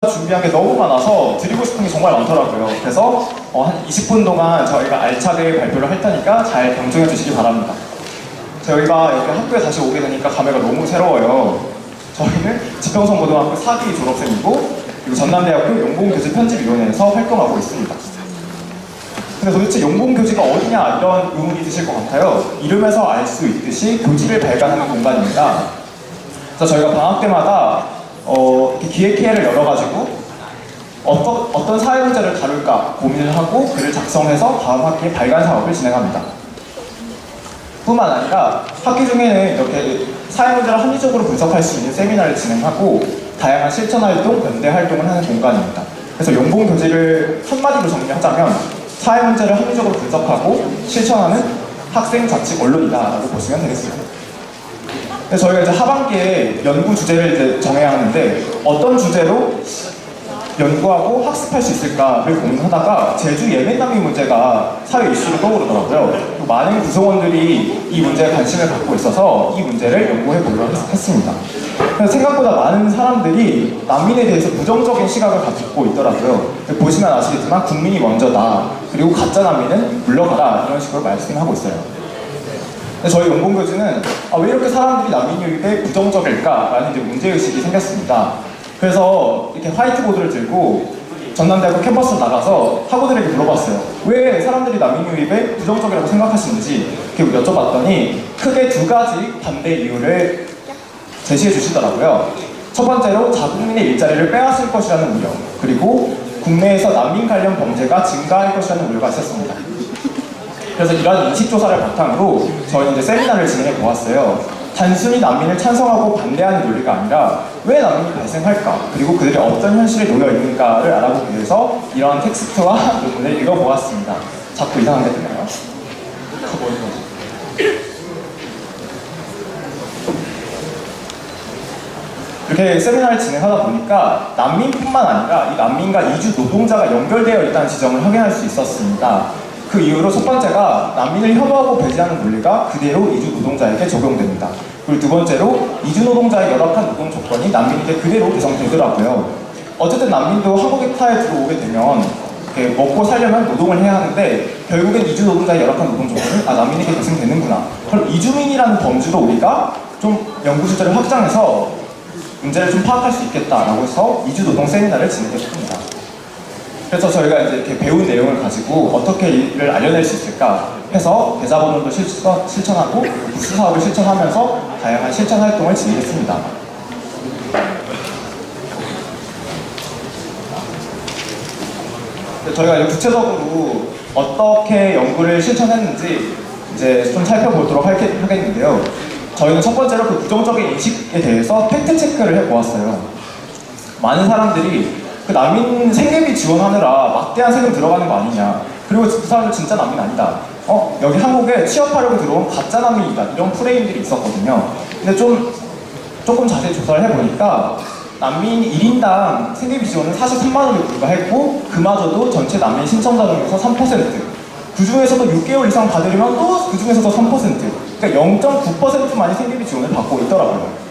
준비한 게 너무 많아서 드리고 싶은 게 정말 많더라고요. 그래서 한 20분 동안 저희가 알차게 발표를 할 테니까 잘 경청해 주시기 바랍니다. 저희가 여기 학교에 다시 오게 되니까 감회가 너무 새로워요. 저희는 지평선고등학교 4기 졸업생이고 그리고 전남대학교 용봉교지 편집위원회에서 활동하고 있습니다. 근데 도대체 용봉교지가 어디냐 이런 의문이 드실 것 같아요. 이름에서 알 수 있듯이 교지를 발간하는 공간입니다. 그래서 저희가 방학 때마다 이렇게 기획회를 열어가지고 어떤 사회 문제를 다룰까 고민을 하고 글을 작성해서 다음 학기에 발간 작업을 진행합니다. 뿐만 아니라 학기 중에는 이렇게 사회 문제를 합리적으로 분석할 수 있는 세미나를 진행하고 다양한 실천 활동, 연대 활동을 하는 공간입니다. 그래서 용봉교지를 한마디로 정리하자면 사회 문제를 합리적으로 분석하고 실천하는 학생 자치 언론이다라고 보시면 되겠습니다. 저희가 이제 하반기에 연구 주제를 이제 정해야 하는데 어떤 주제로 연구하고 학습할 수 있을까를 고민하다가 제주 예멘난민 문제가 사회 이슈로 떠오르더라고요. 많은 구성원들이 이 문제에 관심을 갖고 있어서 이 문제를 연구해 보려고 했습니다. 그래서 생각보다 많은 사람들이 난민에 대해서 부정적인 시각을 갖고 있더라고요. 보시면 아시겠지만 국민이 먼저다, 그리고 가짜 난민은 물러가라, 이런 식으로 말씀하고 있어요. 저희 용봉교지는 왜 이렇게 사람들이 난민 유입에 부정적일까라는 이제 문제의식이 생겼습니다. 그래서 이렇게 화이트보드를 들고 전남대학교 캠퍼스로 나가서 학우들에게 물어봤어요. 왜 사람들이 난민 유입에 부정적이라고 생각하시는지 이렇게 여쭤봤더니 크게 두 가지 반대 이유를 제시해 주시더라고요. 첫 번째로 자국민의 일자리를 빼앗을 것이라는 우려, 그리고 국내에서 난민 관련 범죄가 증가할 것이라는 우려가 있었습니다. 그래서 이러한 인식조사를 바탕으로 저희는 이제 세미나를 진행해 보았어요. 단순히 난민을 찬성하고 반대하는 논리가 아니라 왜 난민이 발생할까, 그리고 그들이 어떤 현실에 놓여 있는가를 알아보기 위해서 이러한 텍스트와 논문을 읽어보았습니다. 자꾸 이상한 게 되나요? 이렇게 세미나를 진행하다 보니까 난민뿐만 아니라 이 난민과 이주 노동자가 연결되어 있다는 지점을 확인할 수 있었습니다. 그 이후로 첫 번째가 난민을 혐오하고 배제하는 논리가 그대로 이주 노동자에게 적용됩니다. 그리고 두 번째로 이주 노동자의 열악한 노동 조건이 난민에게 그대로 배정되더라고요. 어쨌든 난민도 한국에 타에 들어오게 되면 먹고 살려면 노동을 해야 하는데 결국엔 이주 노동자의 열악한 노동 조건이 난민에게 배정되는구나. 그럼 이주민이라는 범주로 우리가 좀 연구 주제를 확장해서 문제를 좀 파악할 수 있겠다라고 해서 이주 노동 세미나를 진행했습니다. 그래서 저희가 이제 이렇게 배운 내용을 가지고 어떻게 이를 알려낼 수 있을까 해서 대자본론도 실천하고 그리고 부스 사업을 실천하면서 다양한 실천 활동을 진행했습니다. 저희가 구체적으로 어떻게 연구를 실천했는지 이제 좀 살펴보도록 하겠는데요. 저희는 첫 번째로 그 부정적인 인식에 대해서 팩트 체크를 해보았어요. 많은 사람들이 그 난민 생계비 지원하느라 막대한 세금 들어가는 거 아니냐, 그리고 그 사람들 진짜 난민 아니다, 여기 한국에 취업하려고 들어온 가짜 난민이다, 이런 프레임들이 있었거든요. 근데 조금 자세히 조사를 해보니까 난민 1인당 생계비 지원은 43만 원에 불과했고 그마저도 전체 난민 신청자 중에서 3%, 그 중에서도 6개월 이상 받으려면 또 그 중에서도 3%, 그러니까 0.9%만이 생계비 지원을 받고 있더라고요.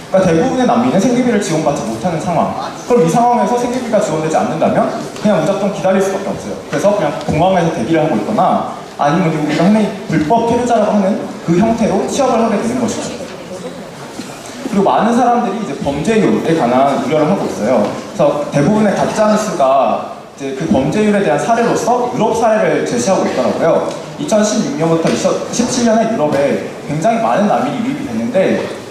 그러니까 대부분의 난민은 생계비를 지원받지 못하는 상황. 그럼 이 상황에서 생계비가 지원되지 않는다면 그냥 무작정 기다릴 수밖에 없어요. 그래서 그냥 공항에서 대기를 하고 있거나 아니면 우리가 흔히 불법 체류자라고 하는 그 형태로 취업을 하게 되는 것이죠. 그리고 많은 사람들이 이제 범죄율에 관한 우려를 하고 있어요. 그래서 대부분의 가짜 뉴스가 이제 그 범죄율에 대한 사례로서 유럽 사례를 제시하고 있더라고요. 2016년부터 2017년에 유럽에 굉장히 많은 난민이 유입이 됐는데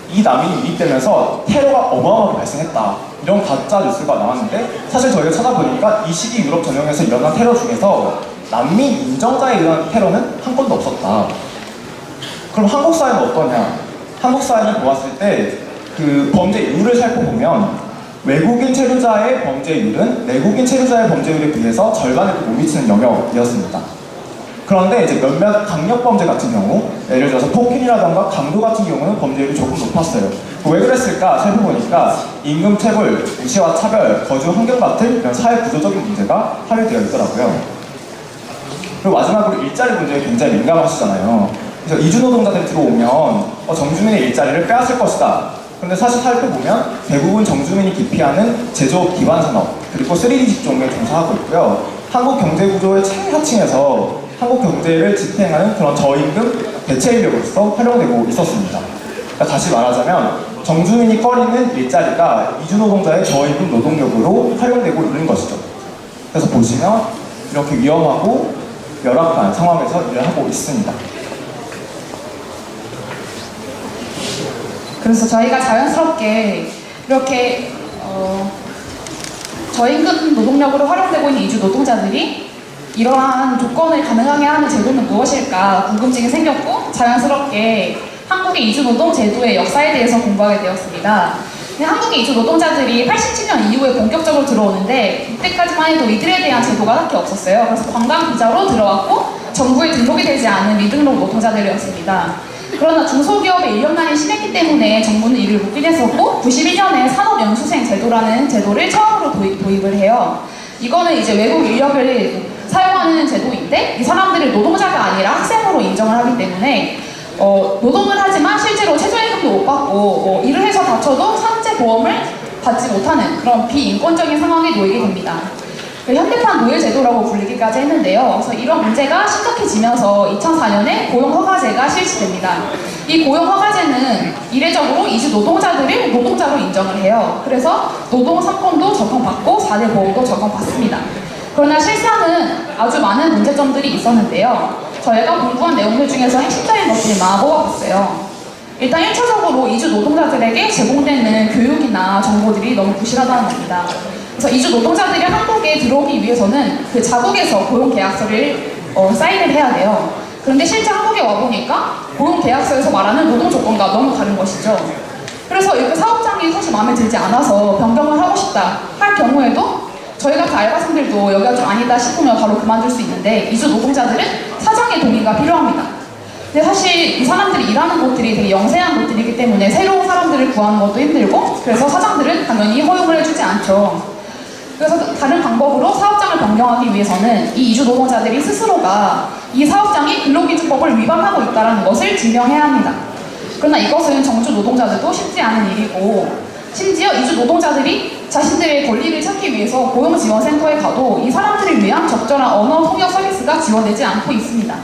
이 난민이 유입되면서 테러가 어마어마하게 발생했다, 이런 가짜 뉴스가 나왔는데 사실 저희가 찾아보니까 이 시기 유럽 전역에서 일어난 테러 중에서 난민 인정자에 의한 테러는 한 건도 없었다. 그럼 한국 사회는 어떠냐? 한국 사회를 보았을 때 그 범죄율을 살펴보면 외국인 체류자의 범죄율은 내국인 체류자의 범죄율에 비해서 절반에도 못 미치는 영역이었습니다. 그런데 이제 몇몇 강력범죄 같은 경우, 예를 들어서 폭행이라던가 강도 같은 경우는 범죄율이 조금 높았어요. 왜 그랬을까 살펴보니까 임금체불, 무시와 차별, 거주 환경 같은 이런 사회 구조적인 문제가 함유되어 있더라고요. 그리고 마지막으로 일자리 문제에 굉장히 민감하시잖아요. 그래서 이주노동자들이 들어오면 정주민의 일자리를 빼앗을 것이다 근데 사실 살펴보면 대부분 정주민이 기피하는 제조업 기반 산업 그리고 3D 직종에 종사하고 있고요. 한국 경제 구조의 최하층에서 한국 경제를 지탱하는 그런 저임금 대체 인력으로서 활용되고 있었습니다. 그러니까 다시 말하자면 정주민이 꺼리는 일자리가 이주노동자의 저임금 노동력으로 활용되고 있는 것이죠. 그래서 보시면 이렇게 위험하고 열악한 상황에서 일을 하고 있습니다. 그래서 저희가 자연스럽게 이렇게 저임금 노동력으로 활용되고 있는 이주 노동자들이 이러한 조건을 가능하게 하는 제도는 무엇일까 궁금증이 생겼고 자연스럽게 한국의 이주 노동 제도의 역사에 대해서 공부하게 되었습니다. 한국의 이주 노동자들이 87년 이후에 본격적으로 들어오는데 이때까지만 해도 이들에 대한 제도가 딱히 없었어요. 그래서 관광 비자로 들어왔고 정부에 등록이 되지 않은 미등록 노동자들이었습니다. 그러나 중소기업의 인력난이 심했기 때문에 정부는 이를 묵긴 했었고 91년에 산업연수생 제도라는 제도를 처음으로 도입을 해요. 이거는 이제 외국 인력을 사용하는 제도인데 이 사람들을 노동자가 아니라 학생으로 인정을 하기 때문에 노동을 하지만 실제로 최저임금도 못 받고 일을 해서 다쳐도 산재보험을 받지 못하는 그런 비인권적인 상황에 놓이게 됩니다. 현대판 노예제도라고 불리기까지 했는데요. 그래서 이런 문제가 심각해지면서 2004년에 고용허가제가 실시됩니다. 이 고용허가제는 이례적으로 이주 노동자들을 노동자로 인정을 해요. 그래서 노동 3권도 적용받고 4대 보험도 적용받습니다. 그러나 실상은 아주 많은 문제점들이 있었는데요. 저희가 공부한 내용들 중에서 핵심적인 것들만 뽑아봤어요. 일단 1차적으로 이주 노동자들에게 제공되는 교육이나 정보들이 너무 부실하다는 겁니다. 그래서 이주 노동자들이 한국에 들어오기 위해서는 그 자국에서 고용계약서를 사인을 해야 돼요. 그런데 실제 한국에 와보니까 고용계약서에서 말하는 노동 조건과 너무 다른 것이죠. 그래서 이렇게 사업장이 사실 마음에 들지 않아서 변경을 하고 싶다 할 경우에도 저희 같은 알바생들도 여기가 좀 아니다 싶으면 바로 그만둘 수 있는데 이주 노동자들은 사장의 동의가 필요합니다. 근데 사실 이 사람들이 일하는 곳들이 되게 영세한 곳들이기 때문에 새로운 사람들을 구하는 것도 힘들고 그래서 사장들은 당연히 허용을 해주지 않죠. 그래서 다른 방법으로 사업장을 변경하기 위해서는 이 이주 노동자들이 스스로가 이 사업장이 근로기준법을 위반하고 있다는 것을 증명해야 합니다. 그러나 이것은 정주 노동자들도 쉽지 않은 일이고 심지어 이주 노동자들이 자신들의 권리를 찾기 위해서 고용지원센터에 가도 이 사람들을 위한 적절한 언어 통역 서비스가 지원되지 않고 있습니다.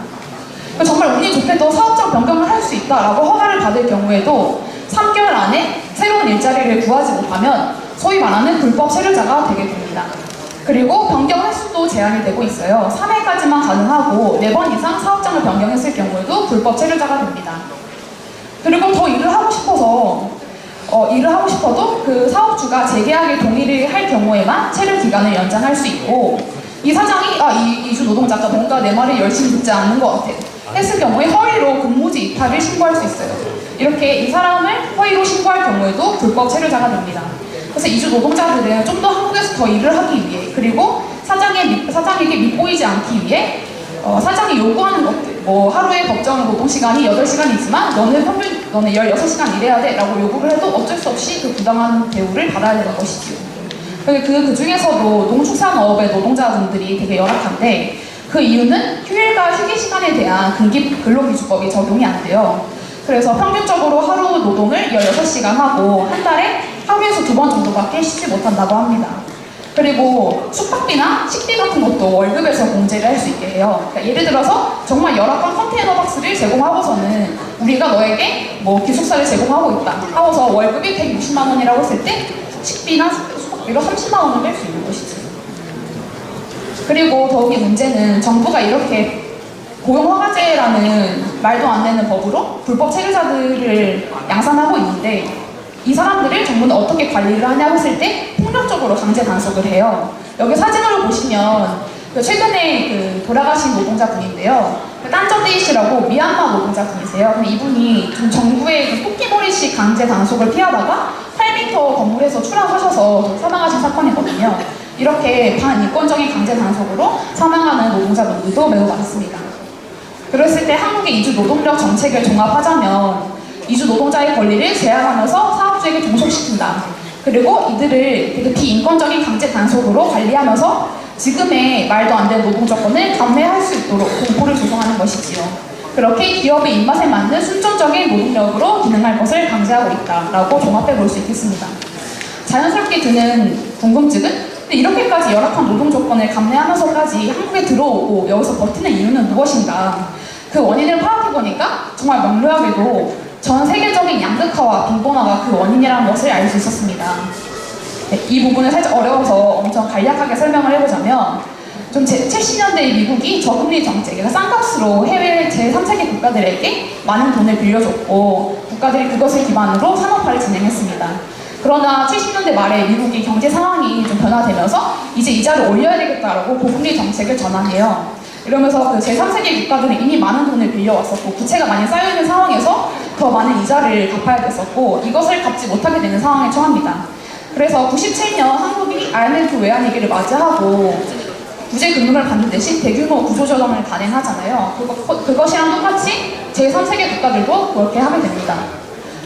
정말 운이 좋게도 사업장 변경을 할 수 있다라고 허가를 받을 경우에도 3개월 안에 새로운 일자리를 구하지 못하면 소위 말하는 불법 체류자가 되게 됩니다. 그리고 변경 횟수도 제한이 되고 있어요. 3회까지만 가능하고 4번 이상 사업장을 변경했을 경우에도 불법 체류자가 됩니다. 그리고 더 일을 하고 싶어도 그 사업주가 재계약에 동의를 할 경우에만 체류 기간을 연장할 수 있고 이 사장이 이 이주 노동자가 뭔가 내 말을 열심히 듣지 않는 것 같아 했을 경우에 허위로 근무지 이탈을 신고할 수 있어요. 이렇게 이 사람을 허위로 신고할 경우에도 불법 체류자가 됩니다. 그래서 이주 노동자들은 좀 더 한국에서 더 일을 하기 위해 그리고 사장에게 밉보이지 않기 위해 사장이 요구하는 것들 하루에 법정 노동시간이 8시간이지만 너는 16시간 일해야 돼 라고 요구를 해도 어쩔 수 없이 그 부당한 대우를 받아야 되는 것이지요. 그 중에서도 농축산업의 노동자분들이 되게 열악한데 그 이유는 휴일과 휴게 시간에 대한 근로기준법이 적용이 안 돼요. 그래서 평균적으로 하루 노동을 16시간 하고 한 달에 하루에서 2번 정도밖에 쉬지 못한다고 합니다. 그리고 숙박비나 식비 같은 것도 월급에서 공제를 할 수 있게 해요. 그러니까 예를 들어서 정말 열악한 컨테이너 박스를 제공하고서는 우리가 너에게 기숙사를 제공하고 있다 하고서 월급이 160만 원이라고 했을 때 식비나 숙박비로 30만 원을 뺄 수 있는 것이죠. 그리고 더욱이 문제는 정부가 이렇게 고용허가제라는 말도 안 되는 법으로 불법 체류자들을 양산하고 있는데 이 사람들을 정부는 어떻게 관리를 하냐고 했을 때 폭력적으로 강제 단속을 해요. 여기 사진으로 보시면 최근에 돌아가신 노동자분인데요. 딴저데이 씨라고 미얀마 노동자분이세요. 근데 이분이 좀 정부의 토끼머리식 강제 단속을 피하다가 8m 건물에서 추락하셔서 사망하신 사건이거든요. 이렇게 반인권적인 강제 단속으로 사망하는 노동자분들도 매우 많습니다. 그랬을 때 한국의 이주 노동력 정책을 종합하자면 이주 노동자의 권리를 제한하면서 사업주에게 종속시킨다. 그리고 이들을 되게 비인권적인 강제 단속으로 관리하면서 지금의 말도 안 되는 노동 조건을 감내할 수 있도록 공포를 조성하는 것이지요. 그렇게 기업의 입맛에 맞는 순종적인 노동력으로 기능할 것을 강제하고 있다라고 종합해 볼 수 있겠습니다. 자연스럽게 드는 궁금증은 근데 이렇게까지 열악한 노동 조건을 감내하면서까지 한국에 들어오고 여기서 버티는 이유는 무엇인가? 그 원인을 파악해보니까 정말 명료하게도 전 세계적인 양극화와 빈곤화가 그 원인이라는 것을 알 수 있었습니다. 네, 이 부분을 살짝 어려워서 엄청 간략하게 설명을 해보자면 좀 70년대의 미국이 저금리 정책, 그러니까 싼값으로 해외 제3세계 국가들에게 많은 돈을 빌려줬고 국가들이 그것을 기반으로 산업화를 진행했습니다. 그러나 70년대 말에 미국이 경제 상황이 좀 변화되면서 이제 이자를 올려야 되겠다라고 고금리 정책을 전환해요. 이러면서 그 제3세계 국가들은 이미 많은 돈을 빌려왔었고 부채가 많이 쌓여있는 상황에서 더 많은 이자를 갚아야 됐었고 이것을 갚지 못하게 되는 상황에 처합니다. 그래서 97년 한국이 IMF 외환위기를 맞이하고 구제금융을 받는 대신 대규모 구조조정을 단행하잖아요. 그것이랑 똑같이 제3세계 국가들도 그렇게 하게 됩니다.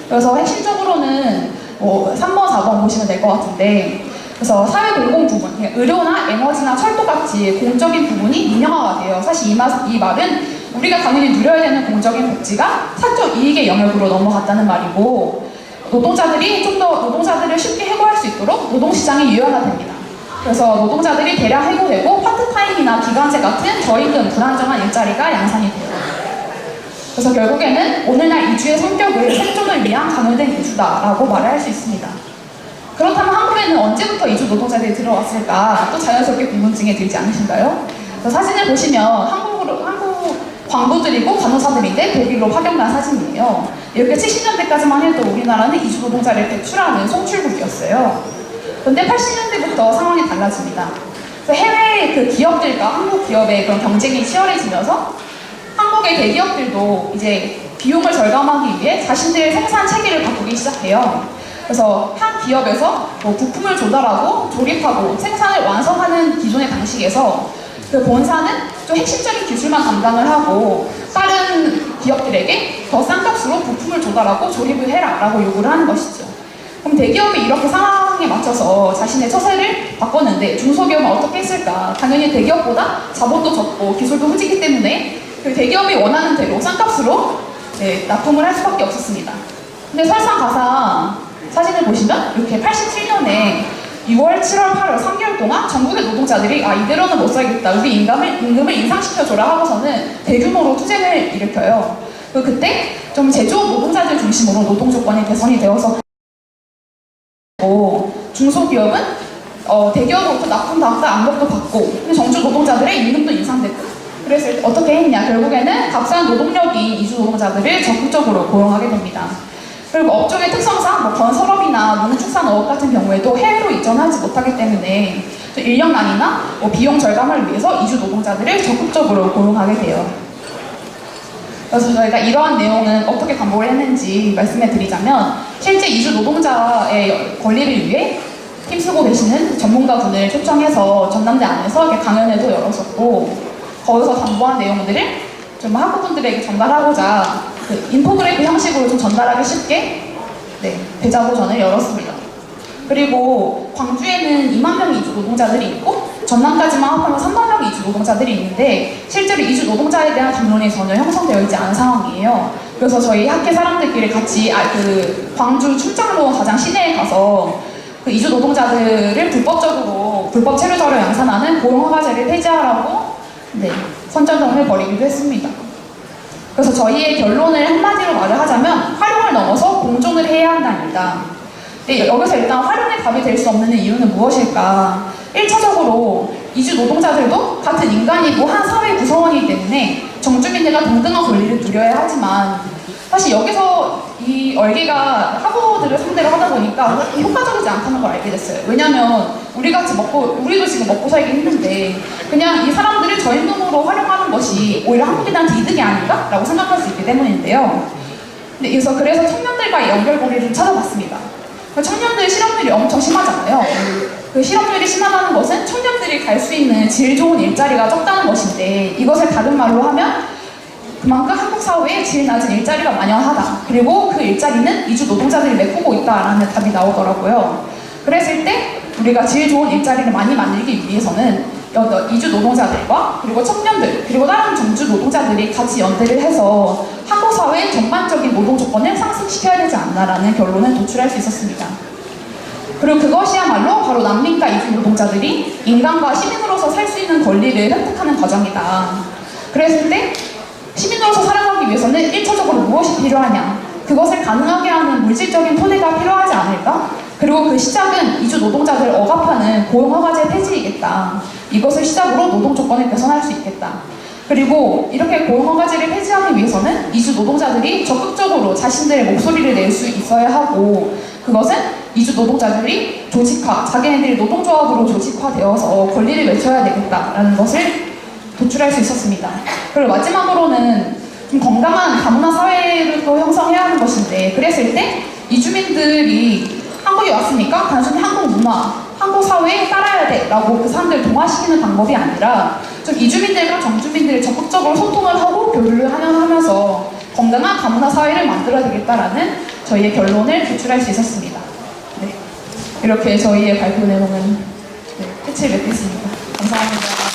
그래서 핵심적으로는 3번, 4번 보시면 될 것 같은데 그래서 사회공공 부분, 의료나 에너지나 철도같이 공적인 부분이 민영화가 돼요. 사실 이 말은 우리가 당연히 누려야 되는 공적인 복지가 사적 이익의 영역으로 넘어갔다는 말이고 노동자들이 좀 더 노동자들을 쉽게 해고할 수 있도록 노동시장이 유연화됩니다. 그래서 노동자들이 대량 해고되고 파트타임이나 기간제 같은 저임금 불안정한 일자리가 양산이 돼요. 그래서 결국에는 오늘날 이주의 성격을 생존을 위한 강요된 이주다라고 말을 할 수 있습니다. 그렇다면 한국에는 언제부터 이주 노동자들이 들어왔을까? 또 자연스럽게 궁금증이 들지 않으신가요? 사진을 보시면 한국 광부들이고 간호사들인데 독일로 파견간 사진이에요. 이렇게 70년대까지만 해도 우리나라는 이주 노동자를 배출하는 송출국이었어요. 그런데 80년대부터 상황이 달라집니다. 그래서 해외 그 기업들과 한국 기업의 그런 경쟁이 치열해지면서 한국의 대기업들도 이제 비용을 절감하기 위해 자신들의 생산 체계를 바꾸기 시작해요. 그래서 한 기업에서 부품을 조달하고 조립하고 생산을 완성하는 기존의 방식에서 그 본사는 좀 핵심적인 기술만 담당을 하고 다른 기업들에게 더 싼 값으로 부품을 조달하고 조립을 해라 라고 요구를 하는 것이죠. 그럼 대기업이 이렇게 상황에 맞춰서 자신의 처세를 바꿨는데 중소기업은 어떻게 했을까? 당연히 대기업보다 자본도 적고 기술도 후지기 때문에 그 대기업이 원하는 대로 싼 값으로 납품을 할 수밖에 없었습니다. 근데 설상가상 사진을 보시면 이렇게 87년에 6월, 7월, 8월 3개월 동안 전국의 노동자들이 이대로는 못 살겠다. 우리 임금을 인상시켜줘라 하고서는 대규모로 투쟁을 일으켜요. 그때 좀 제조업 노동자들 중심으로 노동 조건이 개선이 되어서 중소기업은 대기업으로부터 납품 당사 암흑도 받고 근데 정주 노동자들의 임금도 인상되고 그래서 어떻게 했냐 결국에는 값싼 노동력인 이주 노동자들을 적극적으로 고용하게 됩니다. 그리고 업종의 특성상 건설업이나 농축산업 같은 경우에도 해외로 이전하지 못하기 때문에 인력난이나 비용 절감을 위해서 이주 노동자들을 적극적으로 고용하게 돼요. 그래서 저희가 이러한 내용은 어떻게 반복을 했는지 말씀해 드리자면 실제 이주 노동자의 권리를 위해 힘쓰고 계시는 전문가분을 초청해서 전남대 안에서 이렇게 강연회도 열었었고 거기서 담보한 내용들을 좀 학부분들에게 전달하고자 인포그래프 형식으로 좀 전달하기 쉽게 대자보전을 열었습니다. 그리고 광주에는 2만 명의 이주 노동자들이 있고 전남까지만 합하면 3만 명의 이주 노동자들이 있는데 실제로 이주 노동자에 대한 담론이 전혀 형성되어 있지 않은 상황이에요. 그래서 저희 학회 사람들끼리 같이 광주 춘장로 가장 시내에 가서 그 이주 노동자들을 불법 체류 자료 양산하는 고용허가제를 폐지하라고 선전전을 벌이기도 했습니다. 그래서 저희의 결론을 한마디로 말을 하자면 활용을 넘어서 공존을 해야 한답니다. 여기서 일단 활용의 답이 될 수 없는 이유는 무엇일까? 1차적으로 이주 노동자들도 같은 인간이고 한 사회 구성원이기 때문에 정주민들과 동등한 권리를 누려야 하지만 사실 여기서 이 얼개가 학우들을 상대로 하다 보니까 효과적이지 않다는 걸 알게 됐어요. 왜냐면 우리도 지금 먹고 살기 힘든데 그냥 이 사람들을 저임금으로 활용하는 것이 오히려 한국인한테 이득이 아닌가? 라고 생각할 수 있기 때문인데요. 그래서 청년들과의 연결고리를 좀 찾아봤습니다. 청년들 실업률이 엄청 심하잖아요. 그 실업률이 심하다는 것은 청년들이 갈 수 있는 질 좋은 일자리가 적다는 것인데 이것을 다른 말로 하면 그만큼 한국 사회에 질 낮은 일자리가 만연하다. 그리고 그 일자리는 이주 노동자들이 메꾸고 있다라는 답이 나오더라고요. 그랬을 때 우리가 질 좋은 일자리를 많이 만들기 위해서는 이주 노동자들과 그리고 청년들 그리고 다른 정주 노동자들이 같이 연대를 해서 한국 사회의 전반적인 노동 조건을 상승시켜야 되지 않나라는 결론을 도출할 수 있었습니다. 그리고 그것이야말로 바로 난민과 이주 노동자들이 인간과 시민으로서 살 수 있는 권리를 획득하는 과정이다. 그랬을 때 시민으로서 살아가기 위해서는 1차적으로 무엇이 필요하냐? 그것을 가능하게 하는 물질적인 토대가 필요하지 않을까? 그리고 그 시작은 이주 노동자들을 억압하는 고용허가제 폐지이겠다. 이것을 시작으로 노동 조건을 개선할 수 있겠다. 그리고 이렇게 고용허가제를 폐지하기 위해서는 이주 노동자들이 적극적으로 자신들의 목소리를 낼 수 있어야 하고, 그것은 이주 노동자들이 조직화, 자기네들이 노동조합으로 조직화되어서 권리를 외쳐야 되겠다라는 것을 도출할 수 있었습니다. 그리고 마지막으로는 좀 건강한 다문화 사회를 또 형성해야 하는 것인데, 그랬을 때 이주민들이 한국에 왔으니까 단순히 한국 문화, 한국 사회에 따라야 돼 라고 그 사람들을 동화시키는 방법이 아니라 좀 이주민들과 정주민들이 적극적으로 소통을 하고 교류를 하면서 건강한 다문화 사회를 만들어야 되겠다라는 저희의 결론을 도출할 수 있었습니다. 네. 이렇게 저희의 발표 내용은 끝을 맺겠습니다. 감사합니다.